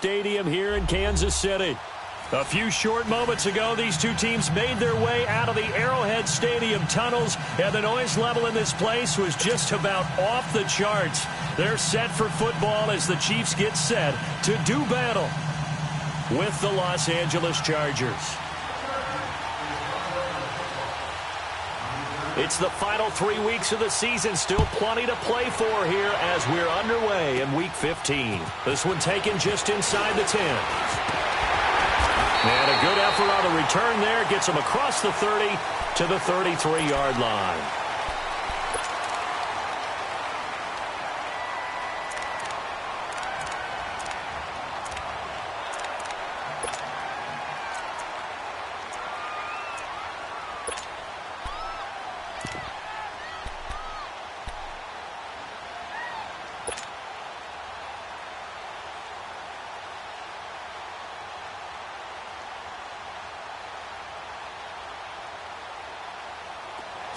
Stadium here in Kansas City. A few short moments ago, these two teams made their way out of the Arrowhead Stadium tunnels, and the noise level in this place was just about off the charts. They're set for football as the Chiefs get set to do battle with the Los Angeles Chargers. It's the final 3 weeks of the season. Still plenty to play for here as we're underway in Week 15. This one taken just inside the 10. And a good effort on the return there. Gets him across the 30 to the 33-yard line.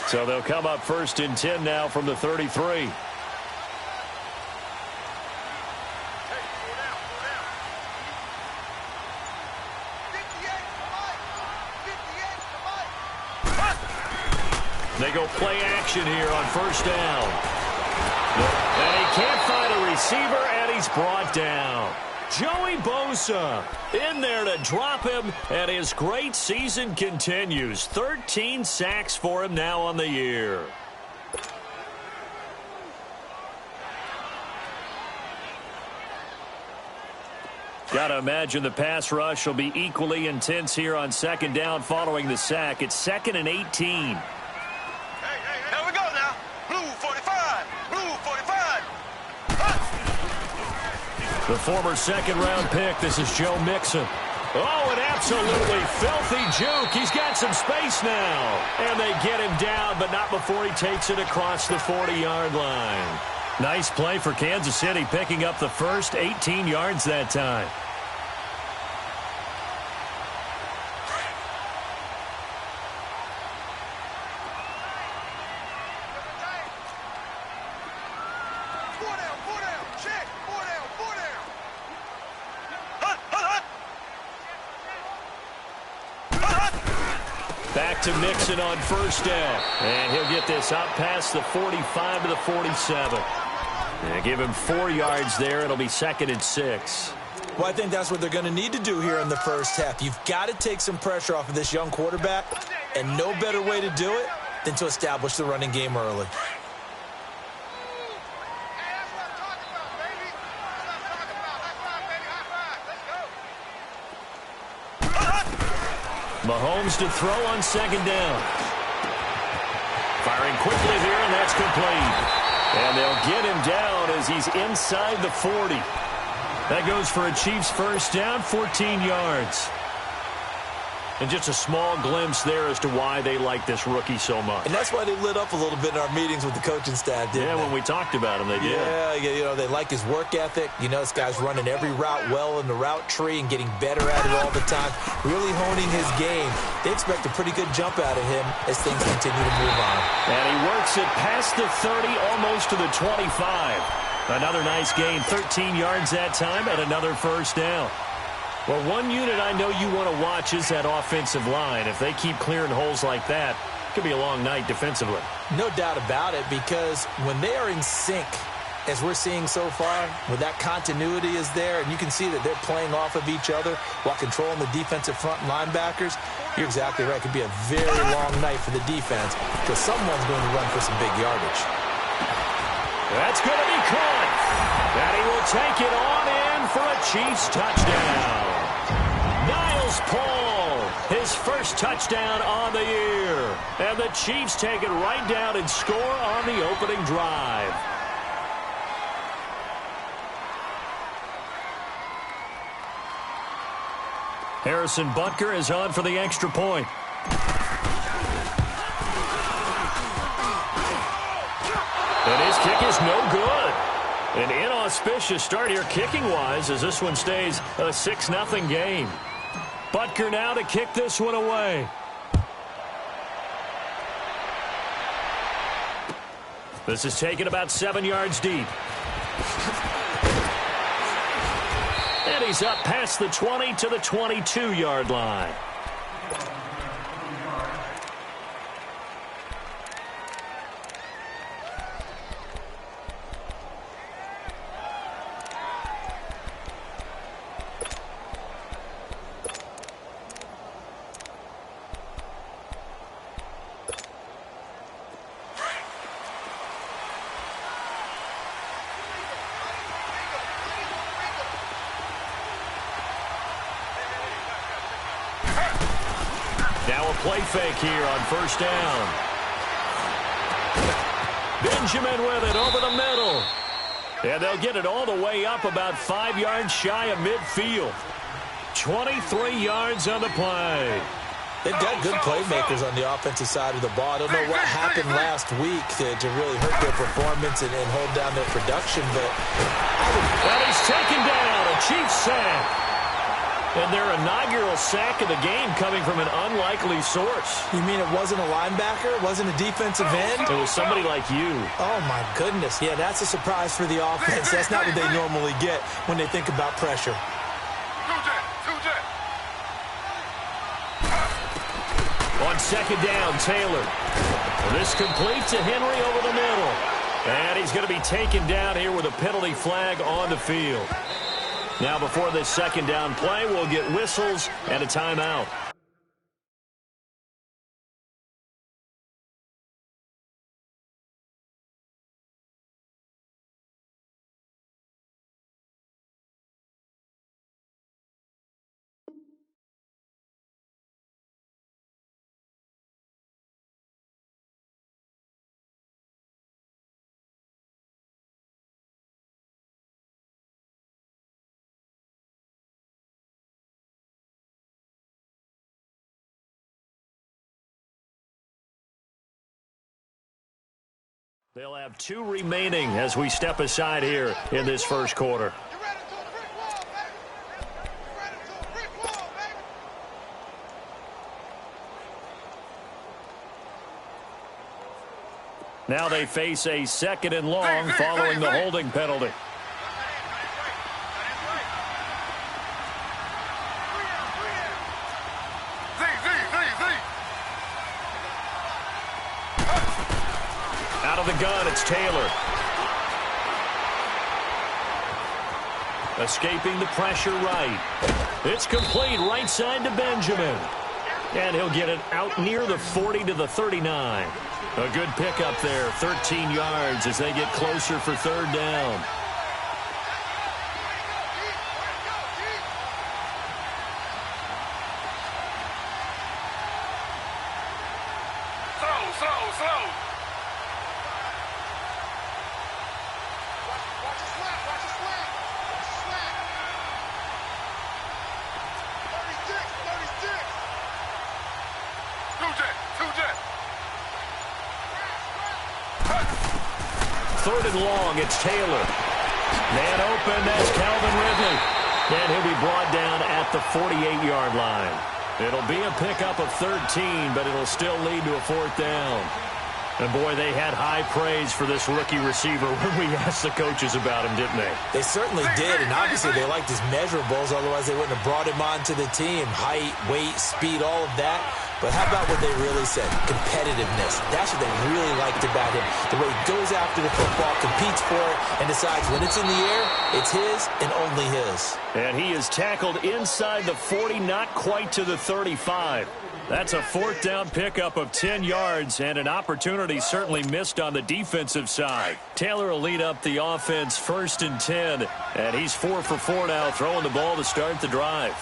So they'll come up first and 10 now from the 33. They go play action here on first down. And he can't find a receiver, and he's brought down. Joey Bosa in there to drop him, and his great season continues. 13 sacks for him now on the year. Got to imagine the pass rush will be equally intense here on second down following the sack. It's 2nd and 18. The former second-round pick, this is Joe Mixon. Oh, an absolutely filthy juke. He's got some space now. And they get him down, but not before he takes it across the 40-yard line. Nice play for Kansas City, picking up the first 18 yards that time. Back to Mixon on first down. And he'll get this out past the 45 to the 47. And give him 4 yards there. It'll be 2nd and 6. Well, I think that's what they're going to need to do here in the first half. You've got to take some pressure off of this young quarterback, and no better way to do it than to establish the running game early. Mahomes to throw on second down. Firing quickly here, and that's complete. And they'll get him down as he's inside the 40. That goes for a Chiefs first down, 14 yards. And just a small glimpse there as to why they like this rookie so much. And that's why they lit up a little bit in our meetings with the coaching staff, didn't they? When we talked about him, they did. Yeah, you know, they like his work ethic. You know, this guy's running every route well in the route tree and getting better at it all the time, really honing his game. They expect a pretty good jump out of him as things continue to move on. And he works it past the 30, almost to the 25. Another nice gain, 13 yards that time, and another first down. Well, one unit I know you want to watch is that offensive line. If they keep clearing holes like that, it could be a long night defensively. No doubt about it, because when they are in sync, as we're seeing so far, when that continuity is there, and you can see that they're playing off of each other while controlling the defensive front linebackers, you're exactly right. It could be a very long night for the defense because someone's going to run for some big yardage. That's going to be caught. And he will take it on in for a Chiefs touchdown. Niles Paul, his first touchdown on the year. And the Chiefs take it right down and score on the opening drive. Harrison Butker is on for the extra point. And his kick is no good. An inauspicious start here kicking-wise as this one stays a 6-0 game. Butker now to kick this one away. This is taken about 7 yards deep. And he's up past the 20 to the 22-yard line. Now a play fake here on first down. Benjamin with it over the middle. And they'll get it all the way up about 5 yards shy of midfield. 23 yards on the play. They've got good playmakers on the offensive side of the ball. I don't know what happened last week to really hurt their performance and hold down their production, but well, he's taken down. A Chiefs sack. And their inaugural sack of the game coming from an unlikely source. You mean it wasn't a linebacker? It wasn't a defensive end? It was somebody like you. Oh, my goodness. Yeah, that's a surprise for the offense. That's not what they normally get when they think about pressure. On second down, Taylor. This complete to Henry over the middle. And he's going to be taken down here with a penalty flag on the field. Now, before this second down play, we'll get whistles and a timeout. They'll have 2 remaining as we step aside here in this first quarter. Now they face a second and long following the holding penalty. Out of the gun, it's Taylor. Escaping the pressure right. It's complete right side to Benjamin. And he'll get it out near the 40 to the 39. A good pickup there, 13 yards as they get closer for third down. Third and long, it's Taylor. Man open, that's Calvin Ridley. And he'll be brought down at the 48-yard line. It'll be a pickup of 13, but it'll still lead to a fourth down. And, boy, they had high praise for this rookie receiver when we asked the coaches about him, didn't they? They certainly did, and obviously they liked his measurables, otherwise they wouldn't have brought him onto the team. Height, weight, speed, all of that. But how about what they really said? Competitiveness. That's what they really liked about him. The way he goes after the football, competes for it, and decides when it's in the air, it's his and only his. And he is tackled inside the 40, not quite to the 35. That's a fourth down pickup of 10 yards and an opportunity certainly missed on the defensive side. Taylor will lead up the offense first and 10, and he's 4 for 4 now, throwing the ball to start the drive.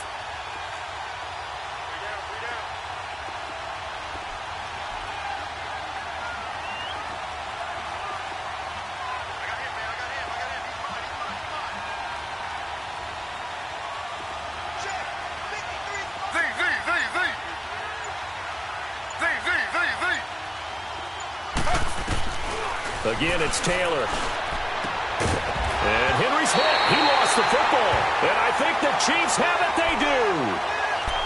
Again, it's Taylor. And Henry's hit. He lost the football. And I think the Chiefs have it. They do.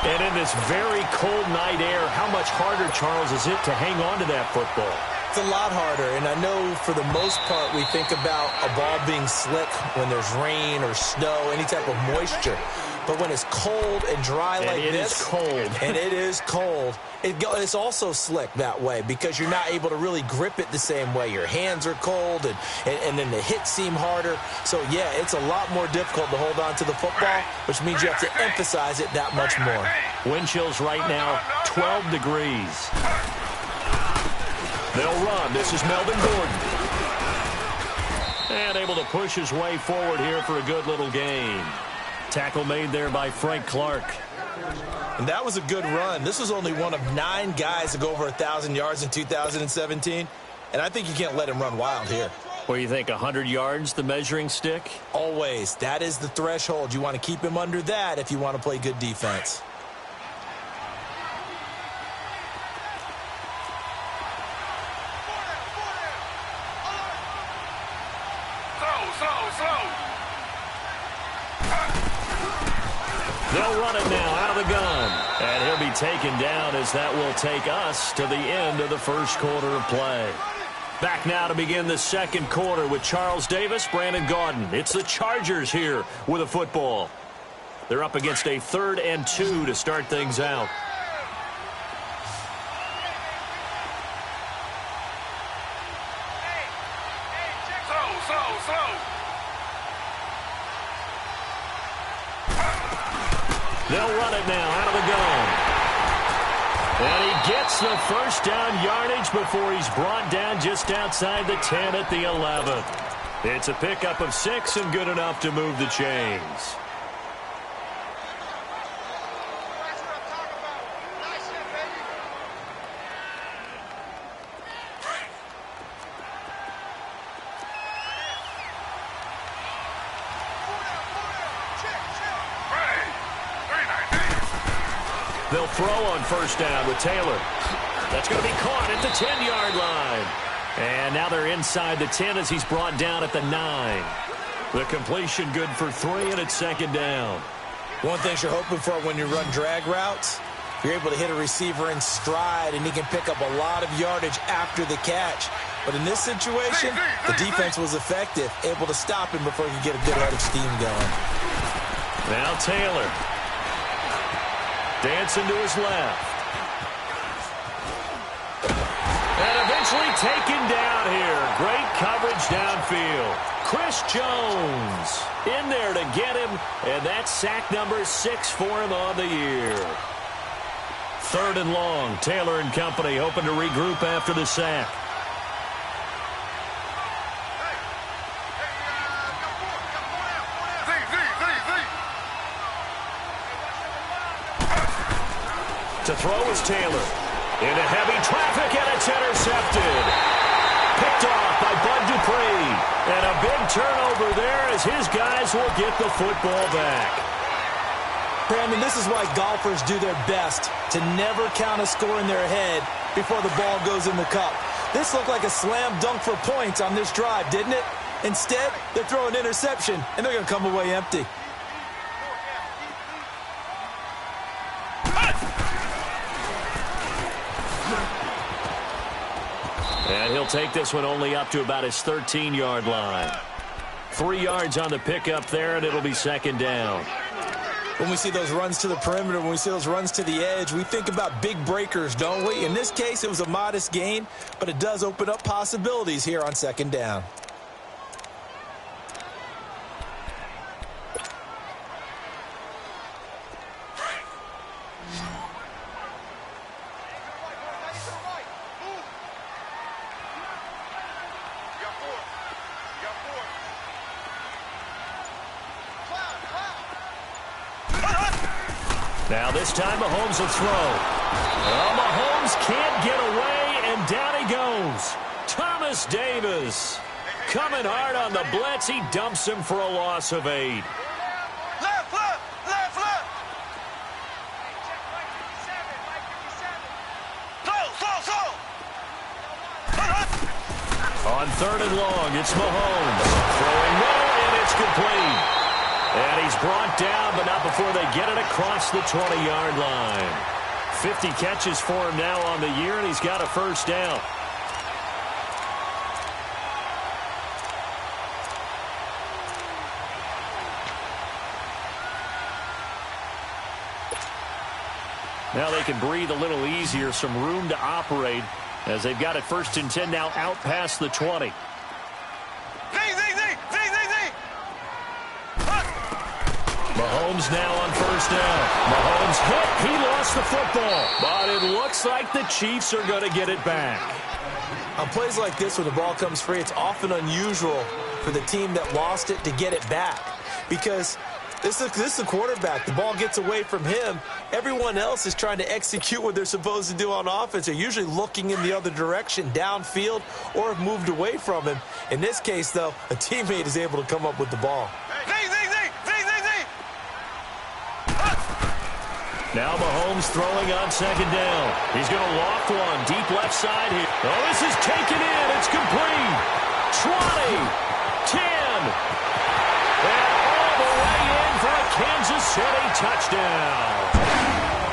And in this very cold night air, how much harder, Charles, is it to hang on to that football? It's a lot harder, and I know for the most part we think about a ball being slick when there's rain or snow, any type of moisture. But when it's cold and dry like this, and it is cold, it's also slick that way because you're not able to really grip it the same way. Your hands are cold, and then the hits seem harder. So, yeah, it's a lot more difficult to hold on to the football, which means you have to emphasize it that much more. Wind chills right now, 12 degrees. They'll run. This is Melvin Gordon. And able to push his way forward here for a good little gain. Tackle made there by Frank Clark. And that was a good run. This was only one of 9 guys to go over 1,000 yards in 2017. And I think you can't let him run wild here. What do you think, 100 yards, the measuring stick? Always. That is the threshold. You want to keep him under that if you want to play good defense. They'll run it now out of the gun. And he'll be taken down as that will take us to the end of the first quarter of play. Back now to begin the second quarter with Charles Davis, Brandon Gaudin. It's the Chargers here with a football. They're up against a 3rd and 2 to start things out. They'll run it now out of the gun. And he gets the first down yardage before he's brought down just outside the 10 at the 11. It's a pickup of 6 and good enough to move the chains. They'll throw on first down with Taylor. That's going to be caught at the 10-yard line. And now they're inside the 10 as he's brought down at the 9. The completion good for 3, and it's second down. One thing you're hoping for when you run drag routes, you're able to hit a receiver in stride, and he can pick up a lot of yardage after the catch. But in this situation, the defense was effective, able to stop him before he could get a good head of steam going. Now Taylor. Dancing to his left. And eventually taken down here. Great coverage downfield. Chris Jones in there to get him. And that's sack number 6 for him on the year. 3rd and long. Taylor and company hoping to regroup after the sack. To throw is Taylor. Into heavy traffic, and it's intercepted. Picked off by Bud Dupree. And a big turnover there as his guys will get the football back. Brandon, this is why golfers do their best to never count a score in their head before the ball goes in the cup. This looked like a slam dunk for points on this drive, didn't it? Instead, they're throwing interception, and they're going to come away empty. And he'll take this one only up to about his 13-yard line. 3 yards on the pickup there, and it'll be second down. When we see those runs to the perimeter, when we see those runs to the edge, we think about big breakers, don't we? In this case, it was a modest gain, but it does open up possibilities here on second down. Now this time Mahomes will throw. Well, Mahomes can't get away, and down he goes. Thomas Davis coming hard on the blitz. He dumps him for a loss of 8. Left, left, left, left. Slow. On 3rd and long, it's Mahomes. Throwing low, and it's complete. And he's brought down, but not before they get it across the 20-yard line. 50 catches for him now on the year, and he's got a first down. Now they can breathe a little easier, some room to operate as they've got it 1st and 10 now out past the 20. Mahomes now on 1st down. Mahomes hit. He lost the football. But it looks like the Chiefs are going to get it back. On plays like this, when the ball comes free, it's often unusual for the team that lost it to get it back. Because this is the quarterback. The ball gets away from him. Everyone else is trying to execute what they're supposed to do on offense. They're usually looking in the other direction, downfield, or have moved away from him. In this case, though, a teammate is able to come up with the ball. Now Mahomes throwing on 2nd down. He's going to loft one deep left side here. Oh, this is taken in. It's complete. 20, 10, and all the way in for a Kansas City touchdown.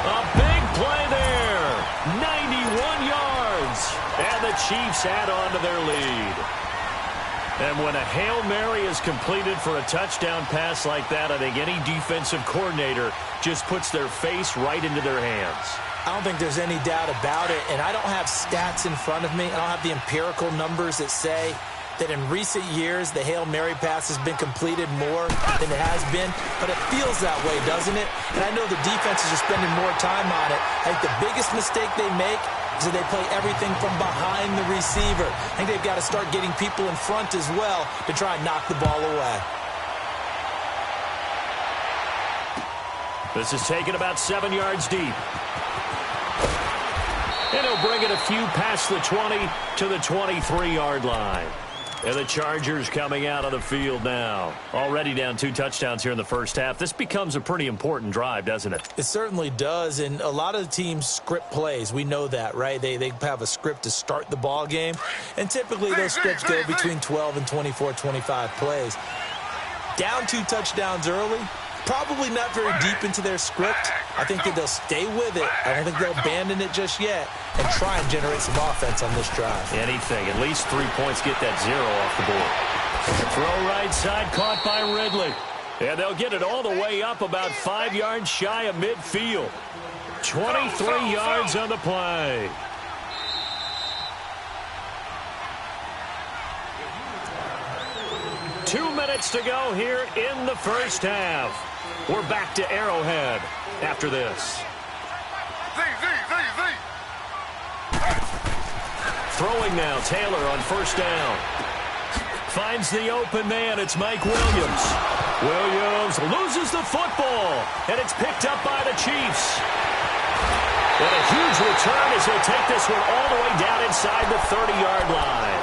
A big play there. 91 yards. And the Chiefs add on to their lead. And when a Hail Mary is completed for a touchdown pass like that, I think any defensive coordinator just puts their face right into their hands. I don't think there's any doubt about it, and I don't have stats in front of me. I don't have the empirical numbers that say that in recent years the Hail Mary pass has been completed more than it has been, but it feels that way, doesn't it? And I know the defenses are spending more time on it. I think the biggest mistake they make is that they play everything from behind the receiver. I think they've got to start getting people in front as well to try and knock the ball away. This is taken about 7 yards deep. And he'll bring it a few past the 20 to the 23-yard line. And the Chargers coming out on the field now. Already down 2 touchdowns here in the first half. This becomes a pretty important drive, doesn't it? It certainly does, and a lot of the teams script plays. We know that, right? They have a script to start the ball game, and typically those scripts go between 12 and 24, 25 plays. Down 2 touchdowns early, probably not very deep into their script. I think that they'll stay with it. I don't think they'll abandon it just yet and try and generate some offense on this drive. Anything. At least 3 points, get that 0 off the board. Throw right side, caught by Ridley. And they'll get it all the way up about 5 yards shy of midfield. 23 yards on the play. Two minutes to go here in the first half. We're back to Arrowhead after this. Throwing now, Taylor on 1st down. Finds the open man, it's Mike Williams. Williams loses the football, and it's picked up by the Chiefs. And a huge return as he'll take this one all the way down inside the 30-yard line.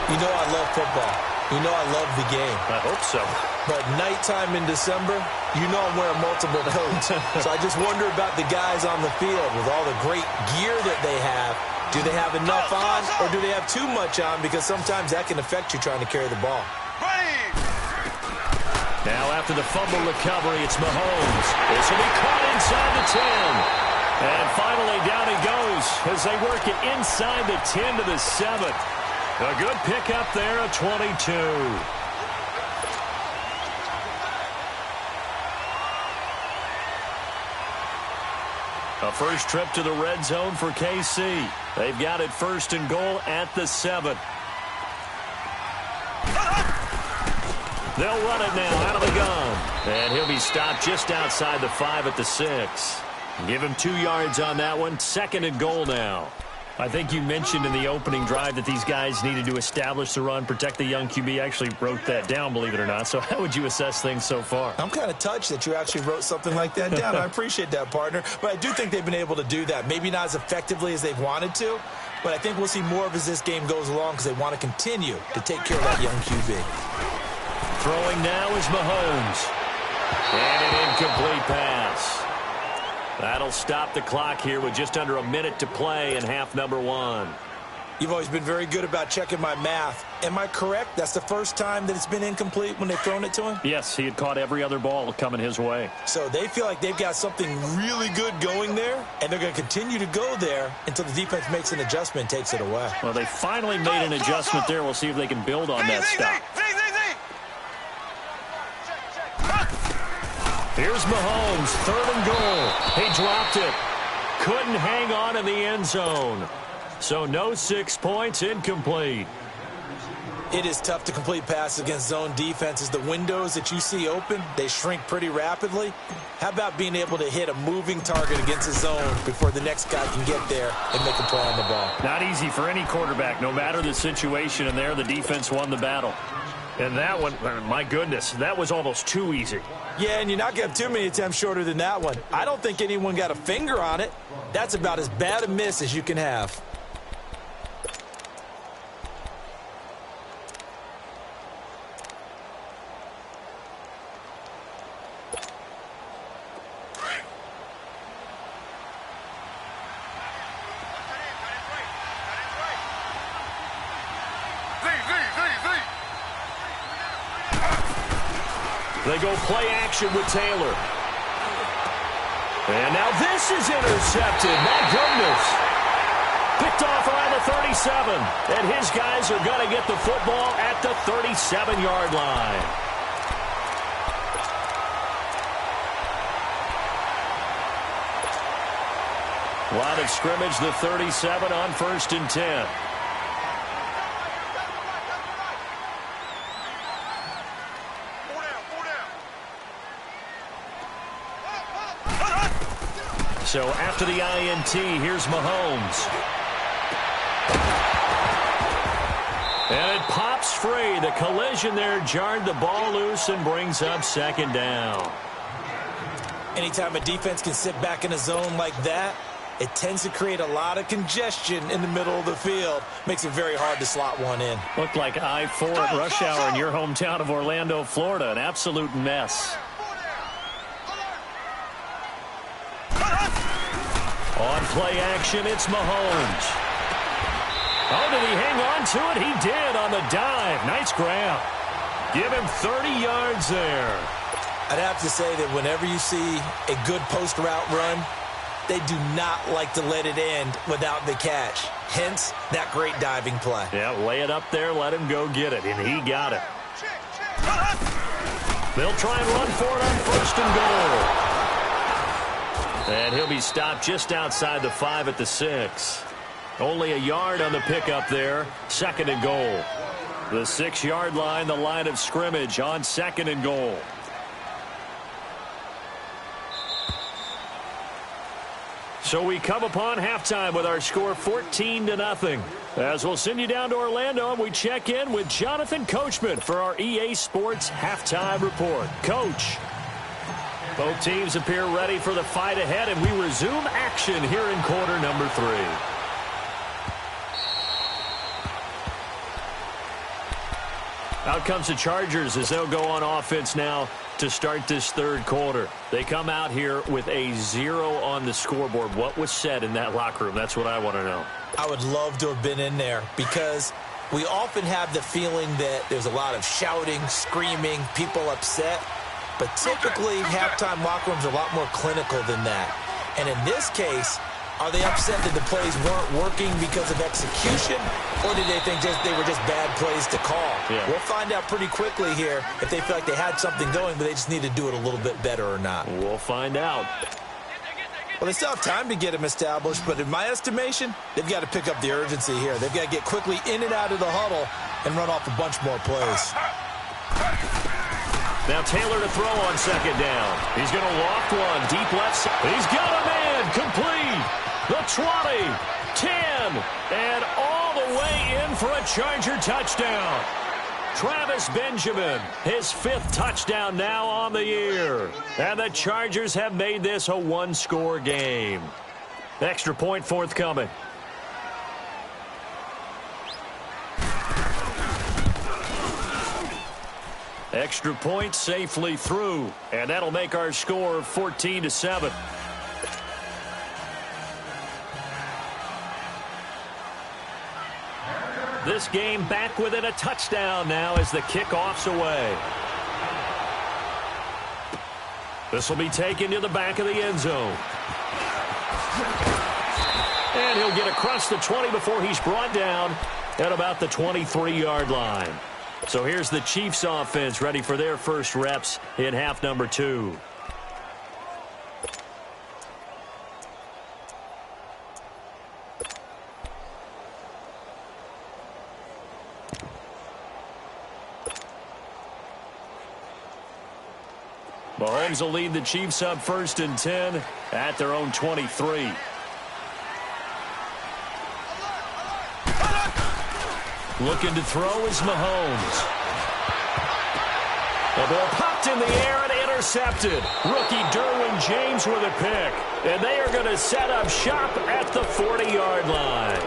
You know I love football. You know I love the game. I hope so. But nighttime in December, you know I'm wearing multiple coats. So I just wonder about the guys on the field with all the great gear that they have. Do they have enough on, or do they have too much on? Because sometimes that can affect you trying to carry the ball. Now after the fumble recovery, it's Mahomes. This will be caught inside the 10. And finally down he goes as they work it inside the 10 to the 7. A good pickup there at 22. A first trip to the red zone for KC. They've got it 1st and goal at the 7. They'll run it now out of the gun. And he'll be stopped just outside the 5 at the 6. Give him 2 yards on that one. 2nd and goal now. I think you mentioned in the opening drive that these guys needed to establish the run, protect the young QB. I actually wrote that down, believe it or not. So how would you assess things so far? I'm kind of touched that you actually wrote something like that down. I appreciate that, partner. But I do think they've been able to do that. Maybe not as effectively as they've wanted to, but I think we'll see more of as this game goes along because they want to continue to take care of that young QB. Throwing now is Mahomes. And an incomplete pass. That'll stop the clock here with just under a minute to play in half number 1. You've always been very good about checking my math. Am I correct? That's the first time that it's been incomplete when they've thrown it to him? Yes, he had caught every other ball coming his way. So they feel like they've got something really good going there, and they're going to continue to go there until the defense makes an adjustment and takes it away. Well, they finally made an adjustment there. We'll see if they can build on that stop. Here's Mahomes, 3rd and goal. He dropped it. Couldn't hang on in the end zone. So no 6 points, incomplete. It is tough to complete passes against zone defenses. The windows that you see open, they shrink pretty rapidly. How about being able to hit a moving target against a zone before the next guy can get there and make a play on the ball? Not easy for any quarterback, no matter the situation. And there, the defense won the battle. And that one, my goodness, that was almost too easy. Yeah, and you're not going to have too many attempts shorter than that one. I don't think anyone got a finger on it. That's about as bad a miss as you can have. They go play action with Taylor. And now this is intercepted. My goodness. Picked off around the 37. And his guys are going to get the football at the 37-yard line. Line of scrimmage, the 37 on 1st and 10. So after the INT, here's Mahomes. And it pops free. The collision there jarred the ball loose and brings up 2nd down. Anytime a defense can sit back in a zone like that, it tends to create a lot of congestion in the middle of the field. Makes it very hard to slot one in. Looked like I-4 at rush hour in your hometown of Orlando, Florida. An absolute mess. On play action, it's Mahomes. Oh, did he hang on to it? He did on the dive. Nice grab. Give him 30 yards there. I'd have to say that whenever you see a good post route run, they do not like to let it end without the catch. Hence, that great diving play. Yeah, lay it up there, let him go get it, and he got it. They'll try and run for it on 1st and goal. And he'll be stopped just outside the 5 at the 6. Only a yard on the pickup there. 2nd and goal. The 6-yard line, the line of scrimmage on 2nd and goal. So we come upon halftime with our score 14-0. As we'll send you down to Orlando, and we check in with Jonathan Coachman for our EA Sports Halftime Report. Coach. Both teams appear ready for the fight ahead, and we resume action here in quarter number 3. Out comes the Chargers as they'll go on offense now to start this 3rd quarter. They come out here with a 0 on the scoreboard. What was said in that locker room? That's what I want to know. I would love to have been in there because we often have the feeling that there's a lot of shouting, screaming, people upset. But typically, halftime locker rooms are a lot more clinical than that. And in this case, are they upset that the plays weren't working because of execution? Or did they think they were just bad plays to call? Yeah. We'll find out pretty quickly here if they feel like they had something going, but they just need to do it a little bit better or not. We'll find out. Well, they still have time to get them established, but in my estimation, they've got to pick up the urgency here. They've got to get quickly in and out of the huddle and run off a bunch more plays. Now Taylor to throw on 2nd down. He's going to loft one deep left side. He's got a man complete. The 20, 10, and all the way in for a Charger touchdown. Travis Benjamin, his 5th touchdown now on the year. And the Chargers have made this a 1-score game. Extra point forthcoming. Extra point safely through, and that'll make our score 14-7. This game back within a touchdown now as the kickoff's away. This will be taken to the back of the end zone. And he'll get across the 20 before he's brought down at about the 23-yard line. So here's the Chiefs offense ready for their first reps in half number 2. Mahomes will lead the Chiefs up 1st and 10 at their own 23. Looking to throw is Mahomes. The ball popped in the air and intercepted. Rookie Derwin James with a pick. And they are going to set up shop at the 40-yard line.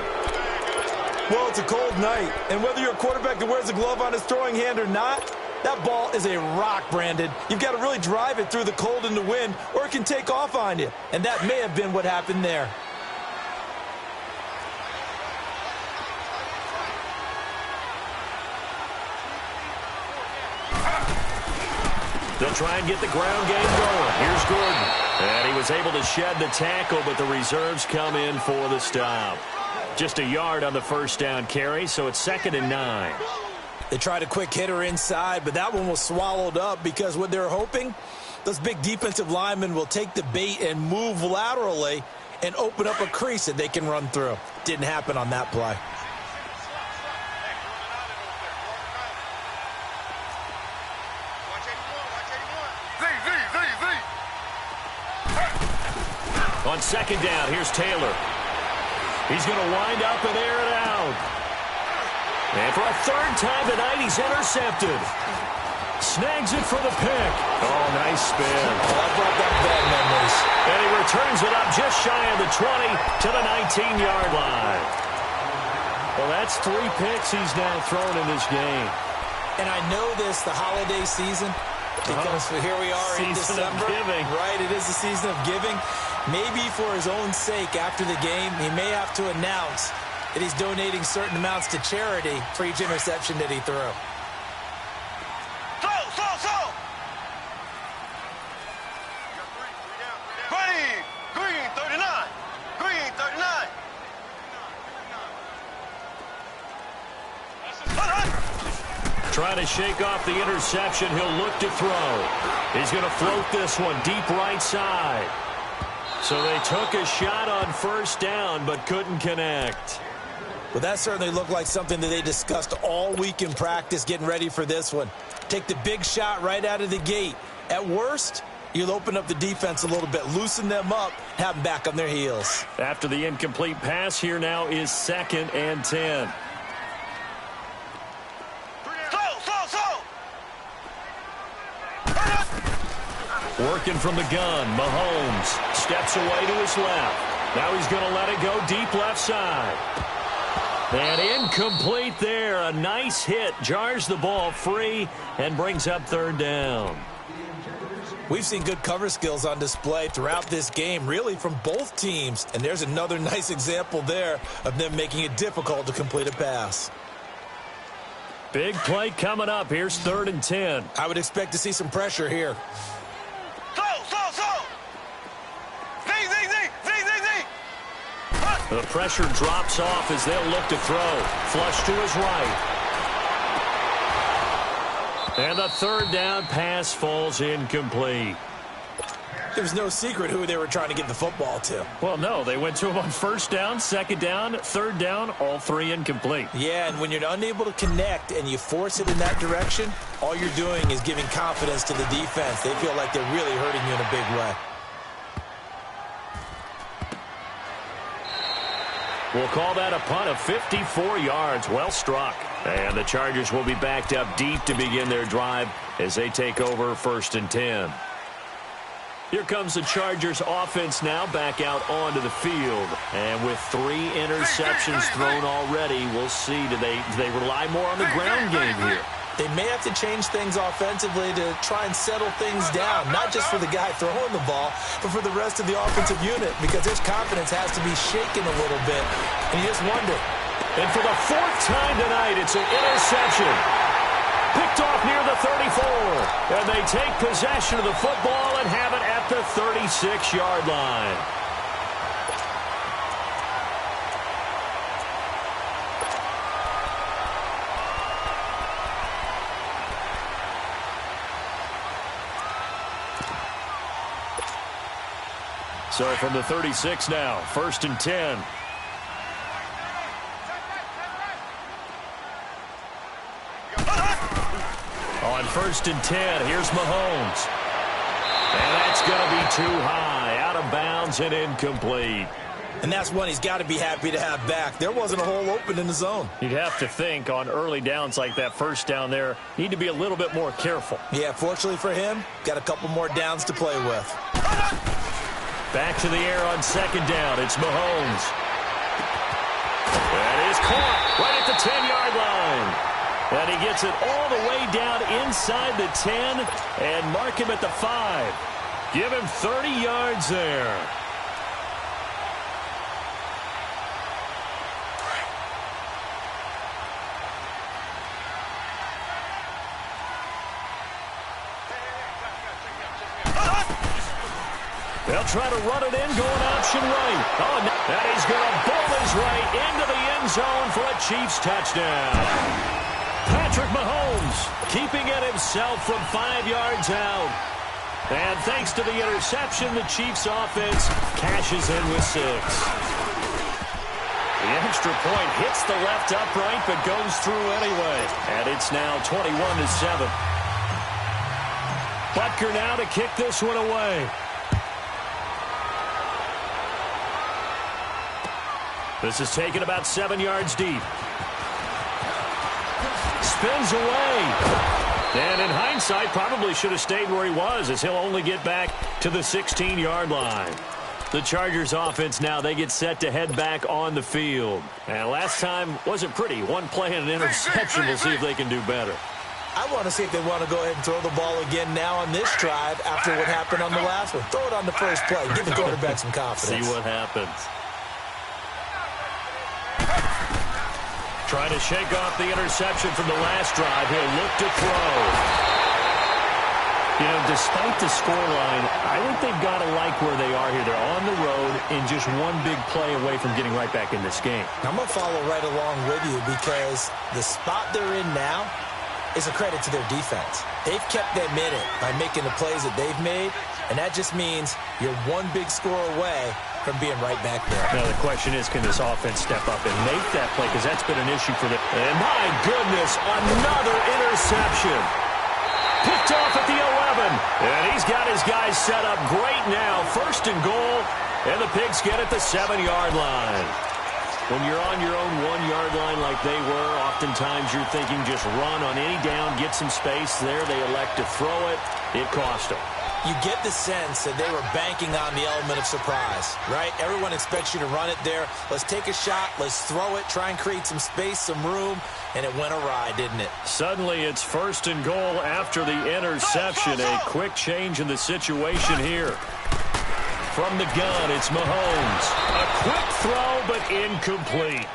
Well, it's a cold night, and whether you're a quarterback that wears a glove on his throwing hand or not, that ball is a rock, Brandon. You've got to really drive it through the cold and the wind, or it can take off on you. And that may have been what happened there. They'll try and get the ground game going. Here's Gordon. And he was able to shed the tackle, but the reserves come in for the stop. Just a yard on the first down carry, so it's 2nd and 9. They tried a quick hitter inside, but that one was swallowed up because what they're hoping, those big defensive linemen will take the bait and move laterally and open up a crease that they can run through. Didn't happen on that play. On 2nd down, here's Taylor. He's going to wind up and air it out. And for a 3rd time tonight, he's intercepted. Snags it for the pick. Oh, nice spin. Oh, I brought back bad memories. And he returns it up just shy of the 20 to the 19-yard line. Well, that's 3 picks he's now thrown in this game. And I know this, the holiday season, because here we are in December. Season of giving. Right, it is the season of giving. Maybe for his own sake after the game, he may have to announce that he's donating certain amounts to charity for each interception that he threw. Throw. Green, 39. Green, 39. Trying to shake off the interception. He'll look to throw. He's going to float this one deep right side. So they took a shot on 1st down, but couldn't connect. Well, that certainly looked like something that they discussed all week in practice getting ready for this one. Take the big shot right out of the gate. At worst, you'll open up the defense a little bit, loosen them up, have them back on their heels. After the incomplete pass, here now is 2nd and 10. Working from the gun, Mahomes steps away to his left. Now he's going to let it go deep left side. And incomplete there. A nice hit. Jars the ball free and brings up 3rd down. We've seen good cover skills on display throughout this game, really from both teams. And there's another nice example there of them making it difficult to complete a pass. Big play coming up. Here's 3rd and 10. I would expect to see some pressure here. The pressure drops off as they'll look to throw. Flush to his right. And the 3rd down pass falls incomplete. There's no secret who they were trying to get the football to. Well, no, they went to him on 1st down, 2nd down, 3rd down, all 3 incomplete. Yeah, and when you're unable to connect and you force it in that direction, all you're doing is giving confidence to the defense. They feel like they're really hurting you in a big way. We'll call that a punt of 54 yards. Well struck. And the Chargers will be backed up deep to begin their drive as they take over 1st and 10. Here comes the Chargers offense now back out onto the field. And with 3 interceptions thrown already, we'll see. Do they rely more on the ground game here? They may have to change things offensively to try and settle things down, not just for the guy throwing the ball, but for the rest of the offensive unit, because his confidence has to be shaken a little bit. And you just wonder. And for the 4th time tonight, it's an interception. Picked off near the 34. And they take possession of the football and have it at the 36-yard line. So from the 36 now, 1st and 10. On 1st and 10, here's Mahomes. And that's going to be too high, out of bounds and incomplete. And that's one he's got to be happy to have back. There wasn't a hole open in the zone. You'd have to think on early downs like that first down there, need to be a little bit more careful. Yeah, fortunately for him, got a couple more downs to play with. Back to the air on second down. It's Mahomes. That is caught right at the 10-yard line. And he gets it all the way down inside the 10 and mark him at the 5. Give him 30 yards there. They'll try to run it in, going option right. Oh, no. And he's going to bowl his way into the end zone for a Chiefs touchdown. Patrick Mahomes keeping it himself from 5 yards out. And thanks to the interception, the Chiefs offense cashes in with 6. The extra point hits the left upright, but goes through anyway. And it's now 21-7. Butker now to kick this one away. This is taken about 7 yards deep. Spins away. And in hindsight, probably should have stayed where he was, as he'll only get back to the 16-yard line. The Chargers offense now, they get set to head back on the field. And last time wasn't pretty. One play and an interception. We'll see if they can do better. I want to see if they want to go ahead and throw the ball again now on this drive after what happened on the last one. Throw it on the first play. Give the quarterback some confidence. See what happens. Trying to shake off the interception from the last drive. He'll look to throw. You know, despite the scoreline, I think they've got to like where they are here. They're on the road and just one big play away from getting right back in this game. I'm going to follow right along with you because the spot they're in now is a credit to their defense. They've kept them in it by making the plays that they've made, and that just means you're one big score away from being right back there. Now, the question is, can this offense step up and make that play? Because that's been an issue for them. And my goodness, another interception. Picked off at the 11. And he's got his guys set up great now. First and goal. And the Pigs get at the 7-yard line. When you're on your own 1-yard line like they were, oftentimes you're thinking just run on any down, get some space there. They elect to throw it. It cost them. You get the sense that they were banking on the element of surprise, right? Everyone expects you to run it there. Let's take a shot. Let's throw it. Try and create some space, some room. And it went awry, didn't it? Suddenly, it's first and goal after the interception. A quick change in the situation here. From the gun, it's Mahomes. A quick throw, but incomplete.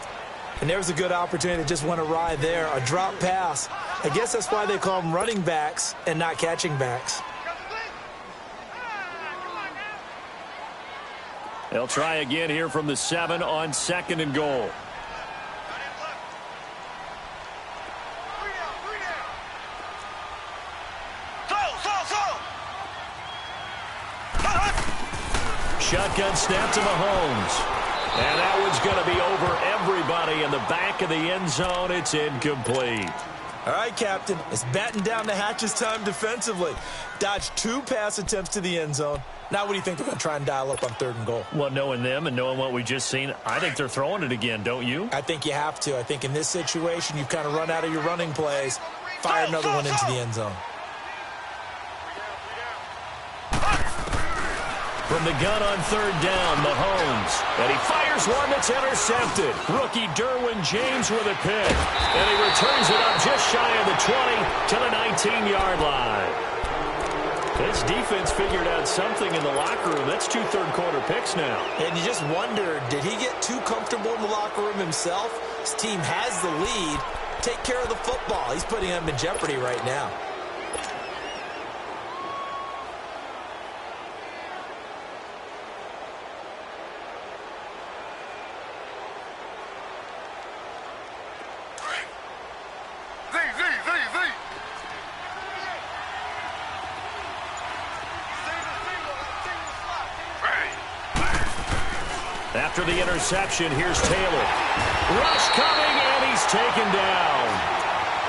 And there's a good opportunity that just went awry there. A drop pass. I guess that's why they call them running backs and not catching backs. They'll try again here from the 7 on second and goal. Shotgun snap to Mahomes. And that one's going to be over everybody in the back of the end zone. It's incomplete. All right, Captain. It's batten down the hatches time defensively. Dodged 2 pass attempts to the end zone. Now what do you think they're going to try and dial up on third and goal? Well, knowing them and knowing what we just seen, I think they're throwing it again, don't you? I think you have to. I think in this situation, you've kind of run out of your running plays. Fire another one into the end zone. From the gun on third down, Mahomes. And he fires one that's intercepted. Rookie Derwin James with a pick. And he returns it up just shy of the 20 to the 19-yard line. This defense figured out something in the locker room. That's 2 third-quarter picks now. And you just wonder, did he get too comfortable in the locker room himself? His team has the lead. Take care of the football. He's putting them in jeopardy right now. After the interception, here's Taylor. Rush coming, and he's taken down.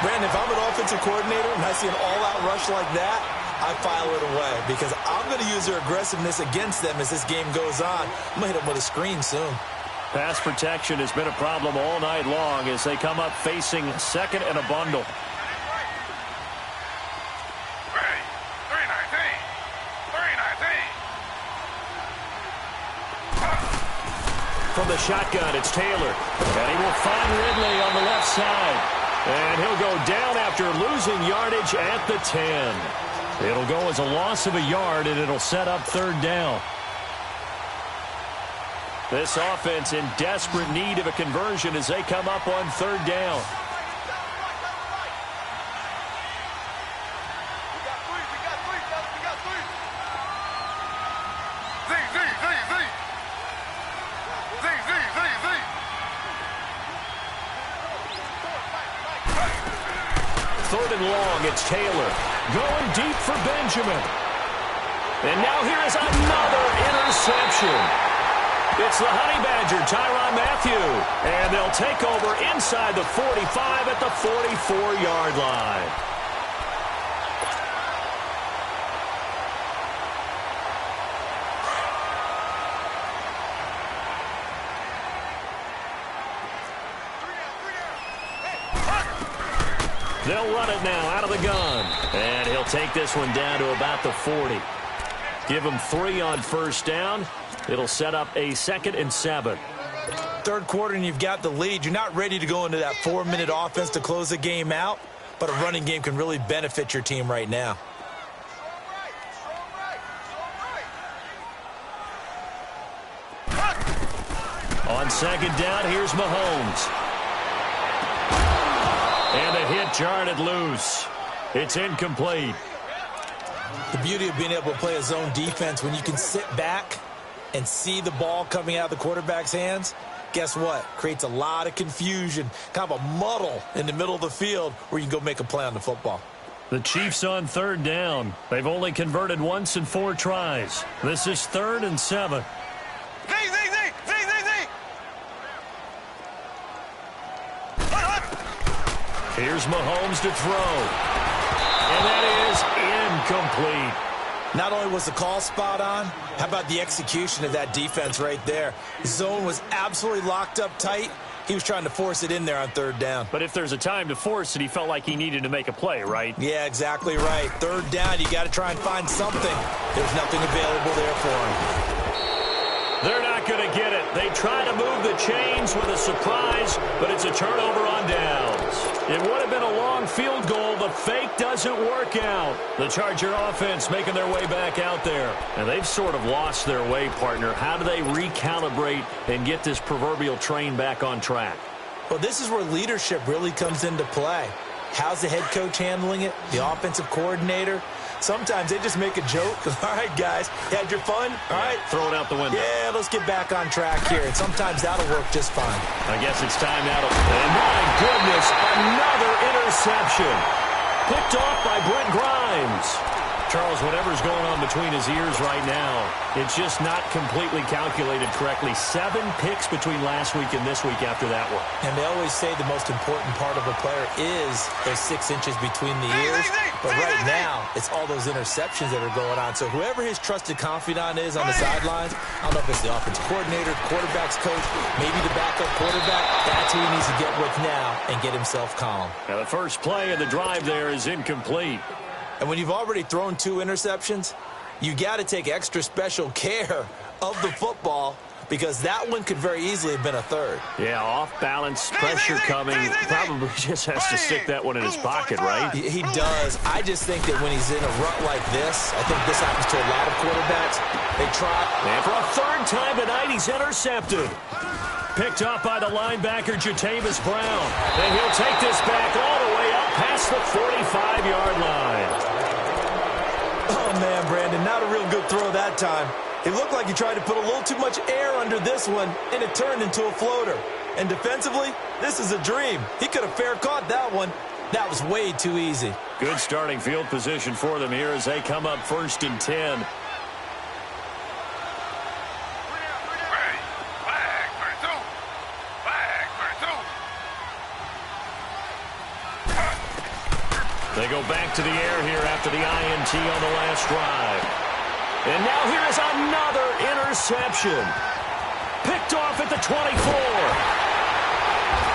Brandon, if I'm an offensive coordinator and I see an all-out rush like that, I file it away because I'm going to use their aggressiveness against them as this game goes on. I'm going to hit them with a screen soon. Pass protection has been a problem all night long as they come up facing second and a bundle. From the shotgun, it's Taylor. And he will find Ridley on the left side. And he'll go down after losing yardage at the 10. It'll go as a loss of a yard, and it'll set up third down. This offense in desperate need of a conversion as they come up on third down. Third and long, it's Taylor. Going deep for Benjamin. And now here is another interception. It's the Honey Badger, Tyrann Mathieu. And they'll take over inside the 45 at the 44-yard line. They'll run it now out of the gun. And he'll take this one down to about the 40. Give him 3 on first down. It'll set up a 2nd and 7. Third quarter and you've got the lead. You're not ready to go into that 4-minute offense to close the game out, but a running game can really benefit your team right now. On second down, here's Mahomes. And the hit jarred loose. It's incomplete. The beauty of being able to play a zone defense when you can sit back and see the ball coming out of the quarterback's hands, guess what? Creates a lot of confusion, kind of a muddle in the middle of the field where you can go make a play on the football. The Chiefs on third down. They've only converted once in 4 tries. This is 3rd and 7. Here's Mahomes to throw. And that is incomplete. Not only was the call spot on, how about the execution of that defense right there? Zone was absolutely locked up tight. He was trying to force it in there on third down. But if there's a time to force it, he felt like he needed to make a play, right? Yeah, exactly right. Third down, you got to try and find something. There's nothing available there for him. They're not going to get it. They try to move the chains with a surprise, but it's a turnover on downs. It would have been a long field goal. The fake doesn't work out. The Charger offense making their way back out there. And they've sort of lost their way, partner. How do they recalibrate and get this proverbial train back on track? Well, this is where leadership really comes into play. How's the head coach handling it? The offensive coordinator? Sometimes they just make a joke. All right, guys, you had your fun? All right. Throw it out the window. Yeah, let's get back on track here. And sometimes that'll work just fine. I guess it's time now to... And my goodness, another interception. Picked off by Brent Grimes. Charles, whatever's going on between his ears right now, it's just not completely calculated correctly. 7 picks between last week and this week after that one. And they always say the most important part of a player is those 6 inches between the ears. But right now, it's all those interceptions that are going on. So whoever his trusted confidant is on the sidelines, I don't know if it's the offensive coordinator, the quarterback's coach, maybe the backup quarterback, that's who he needs to get with now and get himself calm. Now the first play of the drive there is incomplete. And when you've already thrown 2 interceptions, you got to take extra special care of the football because that one could very easily have been a 3rd. Yeah, off balance, pressure coming. Probably just has to stick that one in his pocket, right? He does. I just think that when he's in a rut like this, I think this happens to a lot of quarterbacks. They try. And for a 3rd time tonight, he's intercepted. Picked up by the linebacker, Jatavis Brown. And he'll take this back all the way up past the 45-yard line. Oh, man, Brandon, not a real good throw that time. It looked like he tried to put a little too much air under this one, and it turned into a floater. And defensively, this is a dream. He could have fair caught that one. That was way too easy. Good starting field position for them here as they come up 1st and 10. They go back to the air here after the INT on the last drive. And now here is another interception. Picked off at the 24.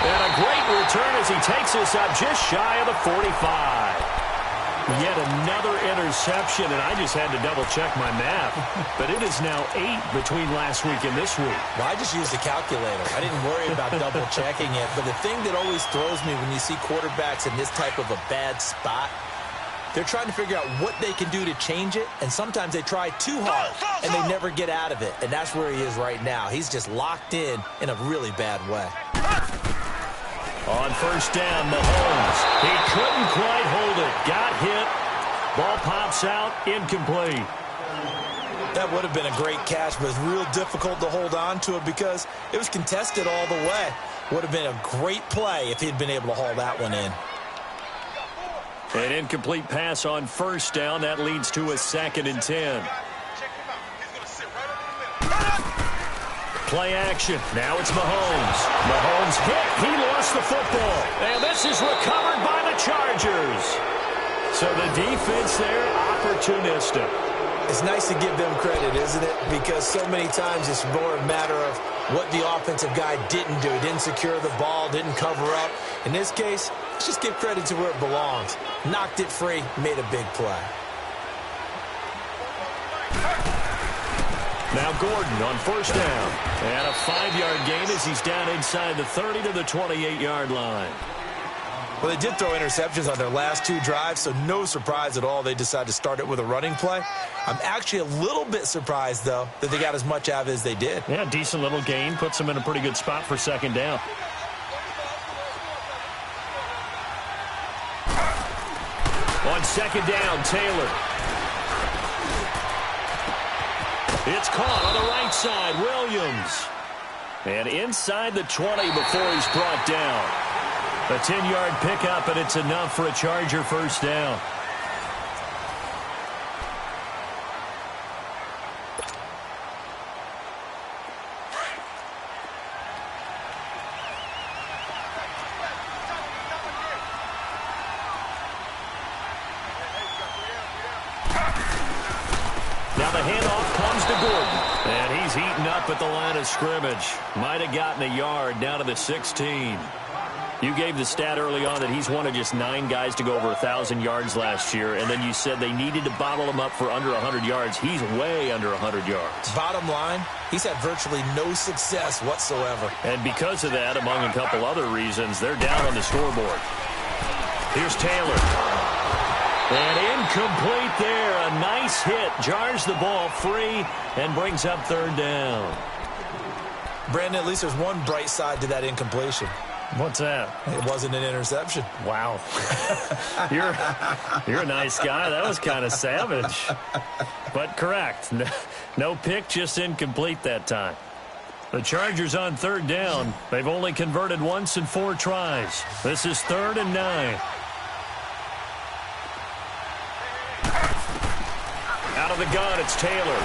And a great return as he takes us up just shy of the 45. Yet another interception, and I just had to double-check my math. But it is now 8 between last week and this week. Well, I just used a calculator. I didn't worry about double-checking it. But the thing that always throws me when you see quarterbacks in this type of a bad spot, they're trying to figure out what they can do to change it, and sometimes they try too hard, and they never get out of it. And that's where he is right now. He's just locked in a really bad way. On first down, Mahomes. He couldn't quite hold it. Got hit. Ball pops out. Incomplete. That would have been a great catch, but it's real difficult to hold on to it because it was contested all the way. Would have been a great play if he'd been able to haul that one in. An incomplete pass on first down. That leads to a 2nd and 10. Play action. Now it's Mahomes. Mahomes hit. He lost the football. And this is recovered by the Chargers. So the defense there, opportunistic. It's nice to give them credit, isn't it? Because so many times it's more a matter of what the offensive guy didn't do. He didn't secure the ball, didn't cover up. In this case, let's just give credit to where it belongs. Knocked it free, made a big play. Now Gordon on first down. And a 5-yard gain as he's down inside the 30 to the 28-yard line. Well, they did throw interceptions on their last 2 drives, so no surprise at all they decided to start it with a running play. I'm actually a little bit surprised, though, that they got as much out of it as they did. Yeah, decent little gain. Puts them in a pretty good spot for 2nd down. On 2nd down, Taylor. It's caught on the right side, Williams. And inside the 20 before he's brought down. A 10-yard pickup, and it's enough for a Charger first down. Now the handoff comes to Gordon. And he's heating up at the line of scrimmage. Might have gotten a yard down to the 16. You gave the stat early on that he's one of just 9 guys to go over 1,000 yards last year, and then you said they needed to bottle him up for under 100 yards. He's way under 100 yards. Bottom line, he's had virtually no success whatsoever. And because of that, among a couple other reasons, they're down on the scoreboard. Here's Taylor. And incomplete there. A nice hit. Jars the ball free and brings up 3rd down. Brandon, at least there's one bright side to that incompletion. What's that? It wasn't an interception. Wow. You're a nice guy. That was kind of savage. But correct. No pick, just incomplete that time. The Chargers on 3rd down. They've only converted once in 4 tries. This is 3rd and 9. Out of the gun, it's Taylor.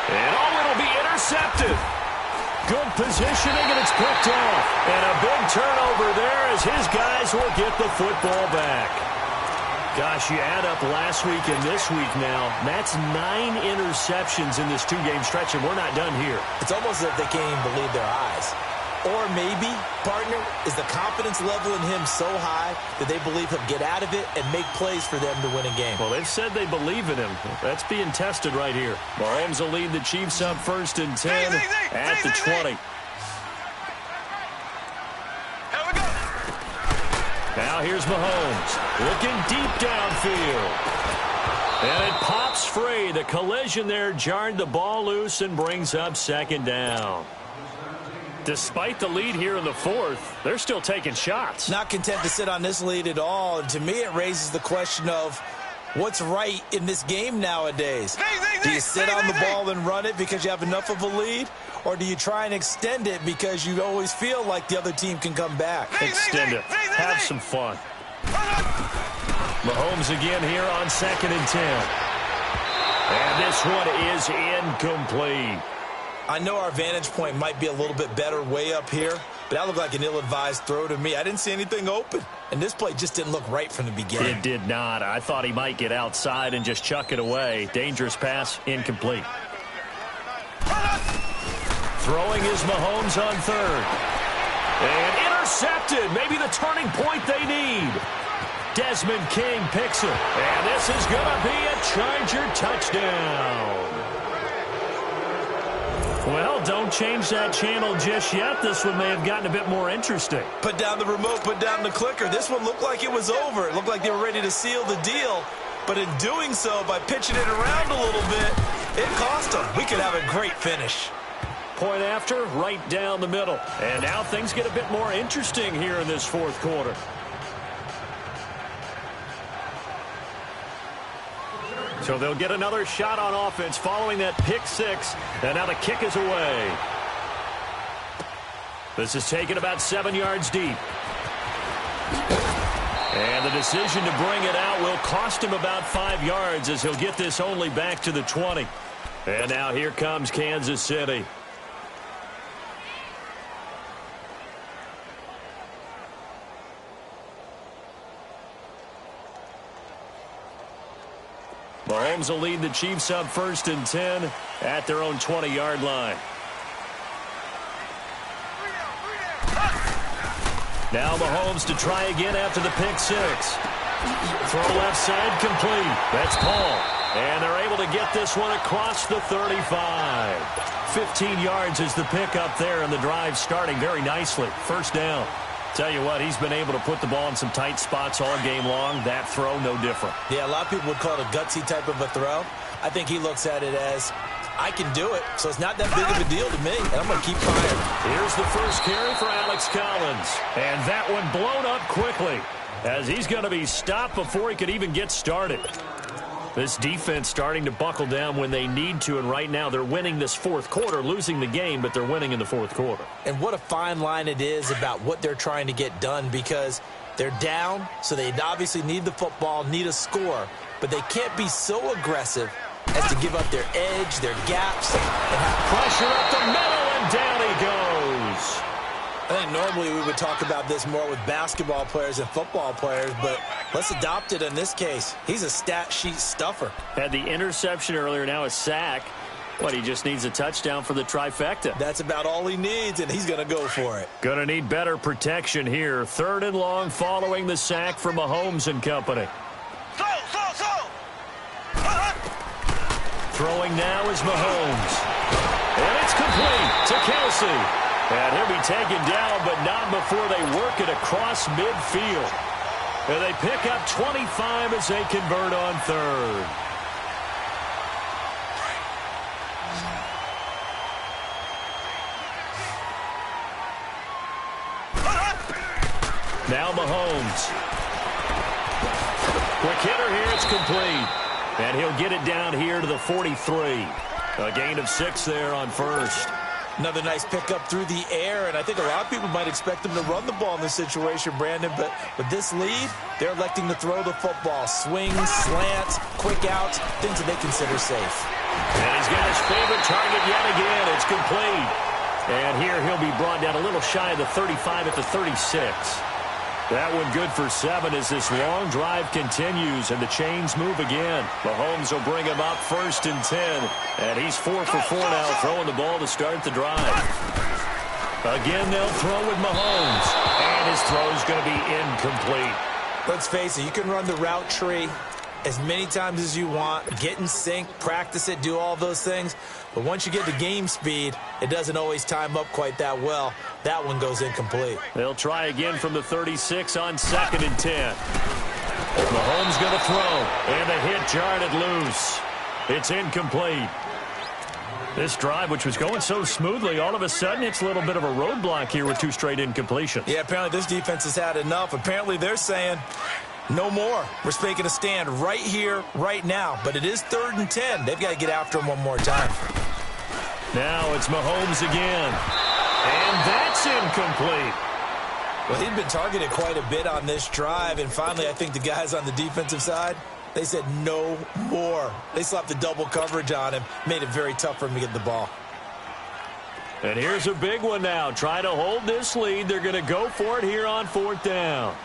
And it'll be intercepted. Good positioning, and it's picked off. And a big turnover there as his guys will get the football back. Gosh, you add up last week and this week now. That's 9 interceptions in this 2-game stretch, and we're not done here. It's almost as if they can't even believe their eyes. Or maybe, partner, is the confidence level in him so high that they believe he'll get out of it and make plays for them to win a game. Well, they've said they believe in him. That's being tested right here. Mahomes will lead the Chiefs up 1st and 10 at the 20. Now here's Mahomes looking deep downfield. And it pops free. The collision there jarred the ball loose and brings up 2nd down. Despite the lead here in the 4th, they're still taking shots. Not content to sit on this lead at all. And to me, it raises the question of what's right in this game nowadays. Do you sit on the ball and run it because you have enough of a lead? Or do you try and extend it because you always feel like the other team can come back? Extend it. Have some fun. Mahomes again here on 2nd and 10. And this one is incomplete. I know our vantage point might be a little bit better way up here, but that looked like an ill-advised throw to me. I didn't see anything open, and this play just didn't look right from the beginning. It did not. I thought he might get outside and just chuck it away. Dangerous pass, incomplete. Throwing is Mahomes on third. And intercepted. Maybe the turning point they need. Desmond King picks it. And this is going to be a Charger touchdown. Well, don't change that channel just yet. This one may have gotten a bit more interesting. Put down the remote, put down the clicker. This one looked like it was over. It looked like they were ready to seal the deal. But in doing so, by pitching it around a little bit, it cost them. We could have a great finish. Point after, right down the middle. And now things get a bit more interesting here in this fourth quarter. So they'll get another shot on offense following that pick six. And now the kick is away. This is taken about 7 yards deep. And the decision to bring it out will cost him about 5 yards as he'll get this only back to the 20. And now here comes Kansas City. Mahomes will lead the Chiefs up 1st and 10 at their own 20-yard line. Now Mahomes to try again after the pick six. Throw left side complete. That's Paul. And they're able to get this one across the 35. 15 yards is the pickup there, and the drive starting very nicely. First down. Tell you what, he's been able to put the ball in some tight spots all game long. That throw, no different. Yeah, a lot of people would call it a gutsy type of a throw. I think he looks at it as, I can do it, so it's not that big of a deal to me, and I'm going to keep firing. Here's the first carry for Alex Collins. And that one blown up quickly as he's going to be stopped before he could even get started. This defense starting to buckle down when they need to, and right now they're winning this fourth quarter, losing the game, but they're winning in the fourth quarter. And what a fine line it is about what they're trying to get done, because they're down, so they obviously need the football, need a score, but they can't be so aggressive as to give up their edge, their gaps, and have pressure up the middle, and down he goes. I think normally we would talk about this more with basketball players and football players, but let's adopt it in this case. He's a stat sheet stuffer. Had the interception earlier, now a sack. But he just needs a touchdown for the trifecta. That's about all he needs, and he's going to go for it. Going to need better protection here. 3rd and long following the sack from Mahomes and company. Throwing now is Mahomes. And it's complete to Kelsey. And he'll be taken down, but not before they work it across midfield. And they pick up 25 as they convert on 3rd. Now Mahomes. Quick hitter here, it's complete. And he'll get it down here to the 43. A gain of 6 there on 1st. Another nice pickup through the air, and I think a lot of people might expect them to run the ball in this situation, Brandon, but with this lead, they're electing to throw the football. Swings, slants, quick outs, things that they consider safe. And he's got his favorite target yet again. It's complete. And here he'll be brought down a little shy of the 35 at the 36. That one good for 7 as this long drive continues, and the chains move again. Mahomes will bring him up 1st and 10, and he's 4 for 4 now, throwing the ball to start the drive. Again, they'll throw with Mahomes, and his throw is going to be incomplete. Let's face it, you can run the route tree as many times as you want, get in sync, practice it, do all those things. But once you get to game speed, it doesn't always time up quite that well. That one goes incomplete. They'll try again from the 36 on 2nd and 10. Mahomes going to throw, and the hit jarred it loose. It's incomplete. This drive, which was going so smoothly, all of a sudden it's a little bit of a roadblock here with 2 straight incompletions. Yeah, apparently this defense has had enough. Apparently they're saying, no more. We're making a stand right here, right now. But it is 3rd and 10. They've got to get after him one more time. Now it's Mahomes again. And that's incomplete. Well, he'd been targeted quite a bit on this drive. And finally, I think the guys on the defensive side, they said no more. They slapped the double coverage on him. Made it very tough for him to get the ball. And here's a big one now. Trying to hold this lead. They're going to go for it here on 4th down.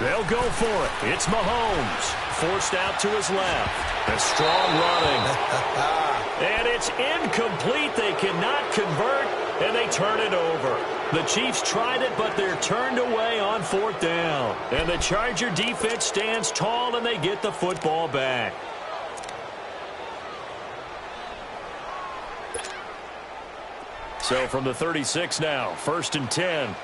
They'll go for it. It's Mahomes. Forced out to his left. A strong running. And it's incomplete. They cannot convert, and they turn it over. The Chiefs tried it, but they're turned away on 4th down. And the Charger defense stands tall, and they get the football back. So from the 36 now, 1st and 10.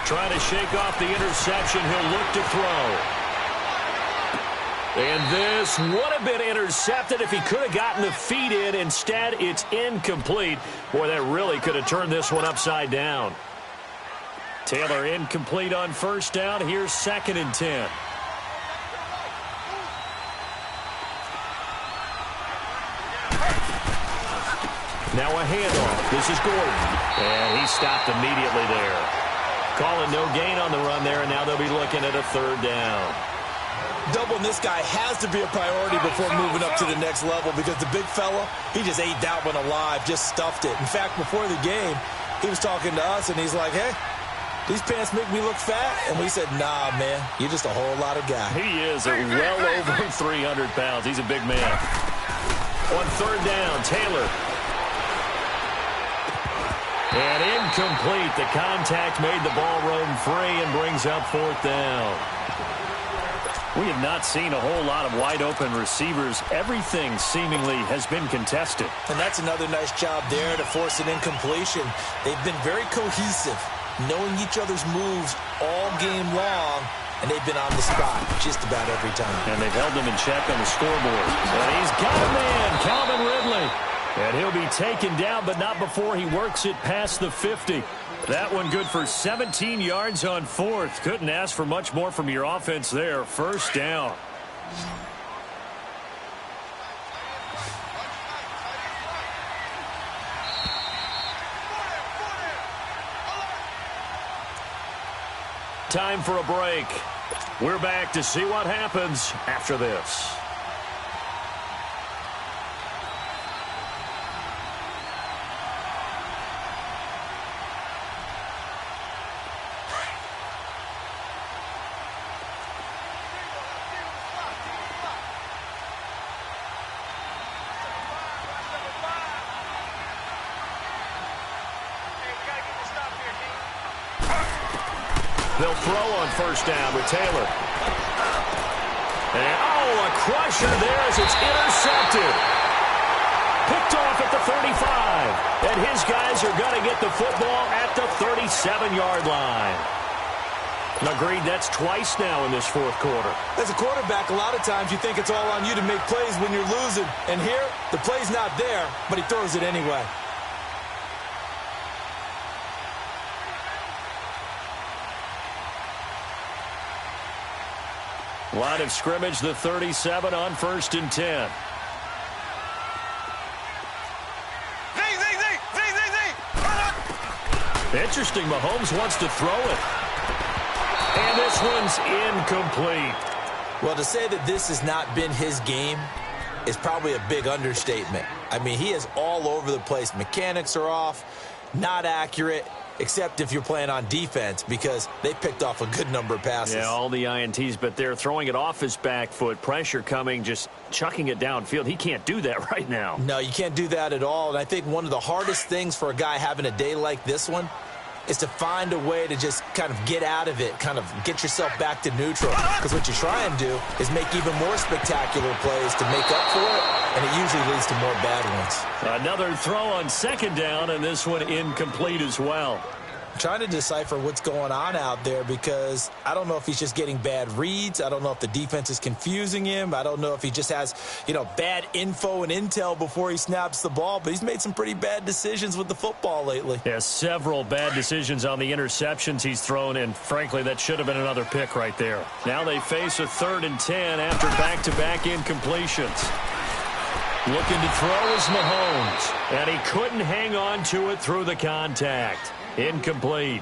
Trying to shake off the interception. He'll look to throw. And this would have been intercepted if he could have gotten the feet in. Instead, it's incomplete. Boy, that really could have turned this one upside down. Taylor incomplete on 1st down. Here's 2nd and 10. Now a handoff. This is Gordon. And he stopped immediately there. Calling no gain on the run there, and now they'll be looking at a 3rd down. Doubling this guy has to be a priority before moving up to the next level because the big fella, he just ate that one alive, just stuffed it. In fact, before the game, he was talking to us, and he's like, hey, these pants make me look fat. And we said, nah, man, you're just a whole lot of guy. He is well over 300 pounds. He's a big man. On 3rd down, Taylor. And incomplete. The contact made the ball roam free and brings up 4th down. We have not seen a whole lot of wide-open receivers. Everything seemingly has been contested. And that's another nice job there to force an incompletion. They've been very cohesive, knowing each other's moves all game long, and they've been on the spot just about every time. And they've held them in check on the scoreboard. And he's got a man, Calvin Ridley. And he'll be taken down, but not before he works it past the 50. That one good for 17 yards on 4th. Couldn't ask for much more from your offense there. 1st down. Time for a break. We're back to see what happens after this. They'll throw on 1st down with Taylor. And, a crusher there as it's intercepted. Picked off at the 35. And his guys are going to get the football at the 37-yard line. Agreed, that's twice now in this 4th quarter. As a quarterback, a lot of times you think it's all on you to make plays when you're losing. And here, the play's not there, but he throws it anyway. Line of scrimmage, the 37 on 1st and 10. Interesting, Mahomes wants to throw it. And this one's incomplete. Well, to say that this has not been his game is probably a big understatement. I mean, he is all over the place. Mechanics are off, not accurate, except if you're playing on defense because they picked off a good number of passes. Yeah, all the INTs, but they're throwing it off his back foot. Pressure coming, just chucking it downfield. He can't do that right now. No, you can't do that at all. And I think one of the hardest things for a guy having a day like this one is to find a way to just kind of get out of it, kind of get yourself back to neutral. Because what you try and do is make even more spectacular plays to make up for it, and it usually leads to more bad ones. Another throw on 2nd down, and this one incomplete as well. Trying to decipher what's going on out there because I don't know if he's just getting bad reads. I don't know if the defense is confusing him. I don't know if he just has, bad info and intel before he snaps the ball. But he's made some pretty bad decisions with the football lately. Yeah, several bad decisions on the interceptions he's thrown, and frankly, that should have been another pick right there. Now they face a 3rd and 10 after back-to-back incompletions. Looking to throw is Mahomes. And he couldn't hang on to it through the contact. Incomplete.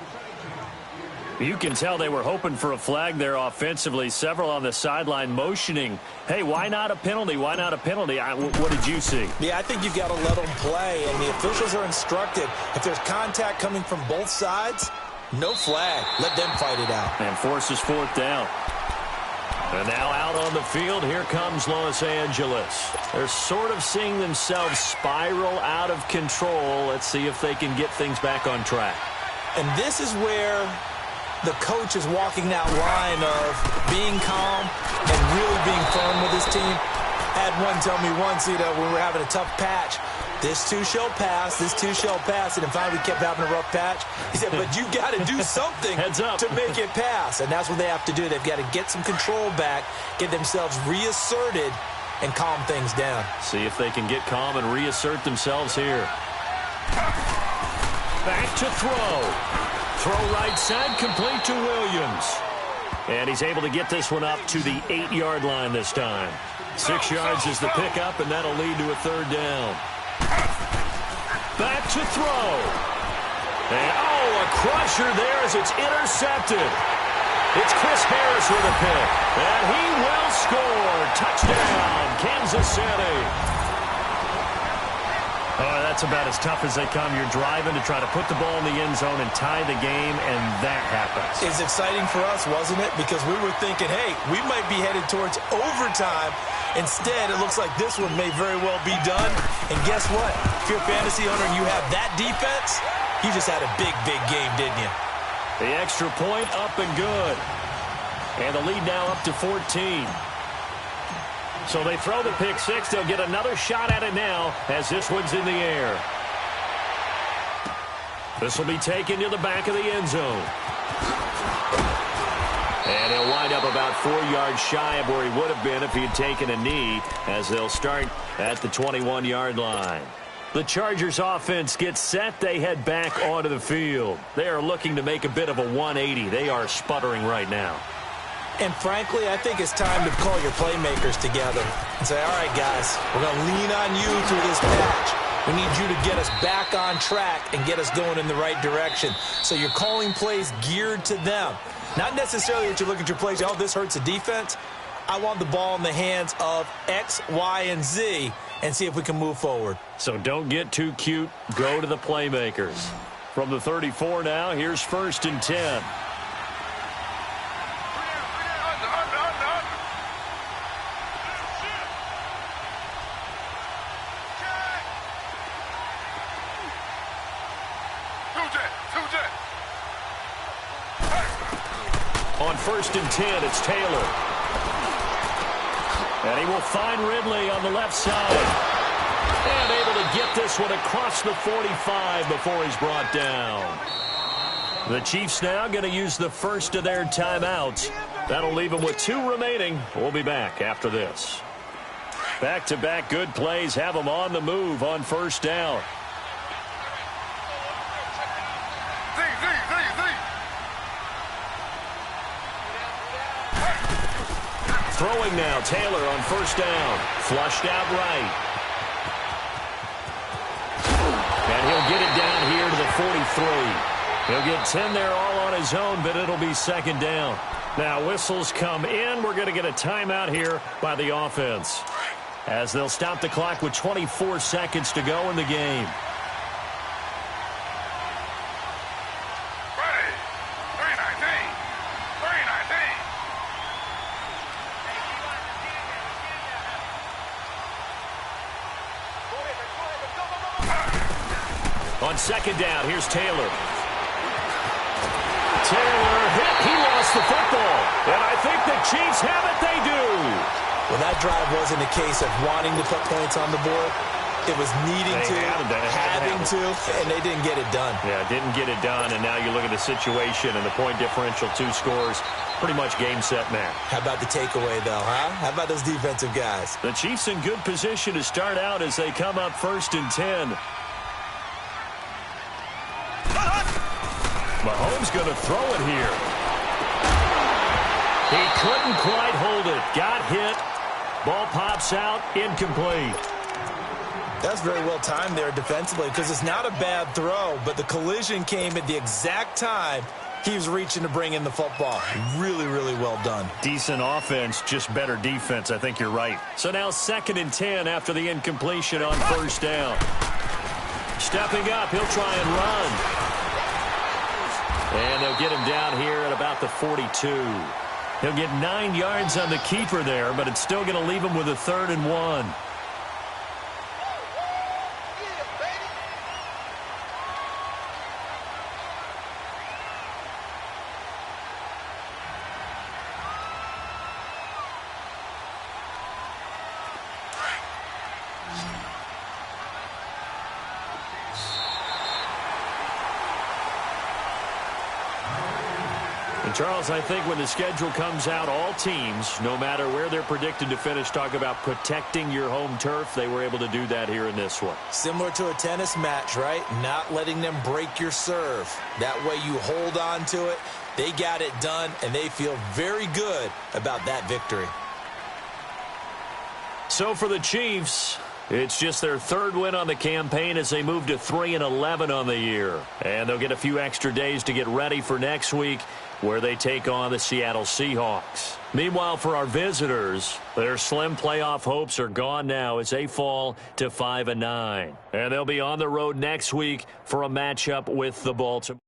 You can tell they were hoping for a flag there offensively. Several on the sideline motioning, hey, why not a penalty? Why not a penalty? What did you see? Yeah, I think you've got to let them play, and the officials are instructed. If there's contact coming from both sides, no flag. Let them fight it out. And forces fourth down. And now out on the field, here comes Los Angeles. They're sort of seeing themselves spiral out of control. Let's see if they can get things back on track. And this is where the coach is walking that line of being calm and really being firm with his team. I had one tell me once, when we were having a tough patch, this too shall pass, this too shall pass. And finally we kept having a rough patch. He said, but you got to do something Heads up. to make it pass. And that's what they have to do. They've got to get some control back, get themselves reasserted, and calm things down. See if they can get calm and reassert themselves here. Back to throw. Throw right side, complete to Williams. And he's able to get this one up to the 8-yard line this time. 6 yards is the pickup, and that'll lead to a third down. Back to throw. And, a crusher there as it's intercepted. It's Chris Harris with a pick. And he will score. Touchdown, Kansas City. Oh, that's about as tough as they come. You're driving to try to put the ball in the end zone and tie the game, and that happens. It's exciting for us, wasn't it? Because we were thinking, hey, we might be headed towards overtime. Instead, it looks like this one may very well be done. And guess what? If you're a fantasy owner and you have that defense, you just had a big, big game, didn't you? The extra point up and good. And the lead now up to 14. So they throw the pick six. They'll get another shot at it now as this one's in the air. This will be taken to the back of the end zone. And he'll wind up about 4 yards shy of where he would have been if he had taken a knee, as they'll start at the 21-yard line. The Chargers offense gets set. They head back onto the field. They are looking to make a bit of a 180. They are sputtering right now. And frankly, I think it's time to call your playmakers together and say, all right, guys, we're going to lean on you through this patch. We need you to get us back on track and get us going in the right direction. So you're calling plays geared to them. Not necessarily that you look at your plays, oh, this hurts the defense. I want the ball in the hands of X, Y, and Z and see if we can move forward. So don't get too cute. Go to the playmakers. From the 34 now, here's 1st and 10. On 1st and 10, it's Taylor. And he will find Ridley on the left side. And able to get this one across the 45 before he's brought down. The Chiefs now going to use the first of their timeouts. That'll leave them with 2 remaining. We'll be back after this. Back-to-back good plays have them on the move on 1st down. Throwing now, Taylor on 1st down. Flushed out right. And he'll get it down here to the 43. He'll get 10 there all on his own, but it'll be 2nd down. Now whistles come in. We're going to get a timeout here by the offense, as they'll stop the clock with 24 seconds to go in the game. On 2nd down, here's Taylor. Taylor hit. He lost the football. And I think the Chiefs have it. They do. Well, that drive wasn't a case of wanting to put points on the board. It was needing to, having to, and they didn't get it done. Yeah, didn't get it done, and now you look at the situation and the point differential, 2 scores, pretty much game, set, match. How about the takeaway, though, huh? How about those defensive guys? The Chiefs in good position to start out as they come up 1st and 10. Mahomes going to throw it here. He couldn't quite hold it. Got hit. Ball pops out. Incomplete. That's very well timed there defensively because it's not a bad throw, but the collision came at the exact time he was reaching to bring in the football. Really, really well done. Decent offense, just better defense. I think you're right. So now 2nd and 10 after the incompletion on 1st down. Stepping up, he'll try and run. And they'll get him down here at about the 42. He'll get 9 yards on the keeper there, but it's still going to leave him with a 3rd and 1. Charles, I think when the schedule comes out, all teams, no matter where they're predicted to finish, talk about protecting your home turf. They were able to do that here in this one. Similar to a tennis match, right? Not letting them break your serve. That way you hold on to it. They got it done, and they feel very good about that victory. So for the Chiefs, it's just their 3rd win on the campaign as they move to 3-11 on the year. And they'll get a few extra days to get ready for next week, where they take on the Seattle Seahawks. Meanwhile, for our visitors, their slim playoff hopes are gone now as they fall to 5-9. And they'll be on the road next week for a matchup with the Baltimore.